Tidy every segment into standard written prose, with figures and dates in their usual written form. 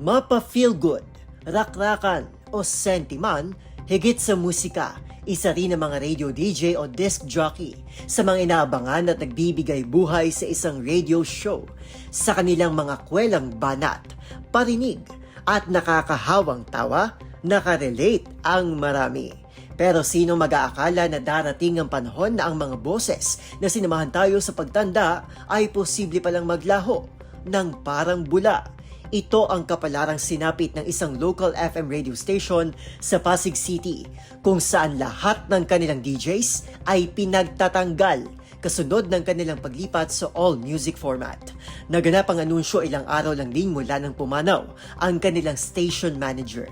Mapa-feel good, rakrakan o sentiman, higit sa musika, isa rin ang mga radio DJ o disc jockey sa mga inaabangan at nagbibigay buhay sa isang radio show sa kanilang mga kwelang banat, parinig at nakakahawang tawa, nakarelate ang marami. Pero sino mag-aakala na darating ang panahon na ang mga boses na sinamahan tayo sa pagtanda ay posible palang maglaho ng parang bula. Ito ang kapalarang sinapit ng isang local FM radio station sa Pasig City kung saan lahat ng kanilang DJs ay pinagtatanggal kasunod ng kanilang paglipat sa all music format. Naganap ang anunsyo ilang araw lang din mula nang pumanaw ang kanilang station manager.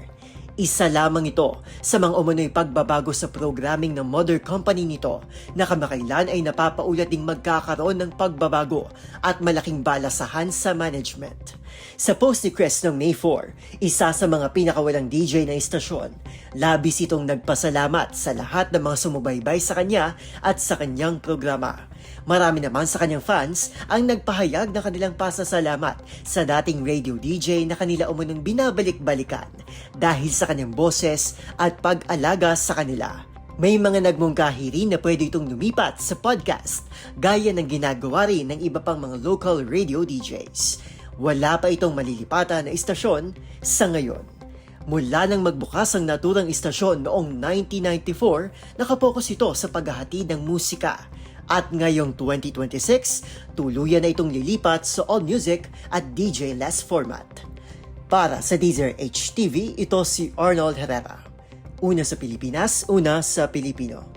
Isa lamang ito sa mga umano'y pagbabago sa programming ng mother company nito na kamakailan ay napapaulat ding magkakaroon ng pagbabago at malaking balasahan sa management. Sa post ni Chris noong May 4, isa sa mga pinakawalang DJ na istasyon, labis itong nagpasalamat sa lahat ng mga sumubaybay sa kanya at sa kanyang programa. Marami naman sa kanyang fans ang nagpahayag ng kanilang pasasalamat sa dating radio DJ na kanila umunong binabalik-balikan dahil sa kanyang boses at pag-alaga sa kanila. May mga nagmungkahi rin na pwede itong lumipat sa podcast gaya ng ginagawa rin ng iba pang mga local radio DJs. Wala pa itong malilipatan na istasyon sa ngayon. Mula nang magbukas ang naturang istasyon noong 1994, nakapokus ito sa paghahatid ng musika. At ngayong 2026, tuluyan na itong lilipat sa all music at DJ-less format. Para sa Deezer HTV, ito si Arnold Herrera. Una sa Pilipinas, una sa Pilipino.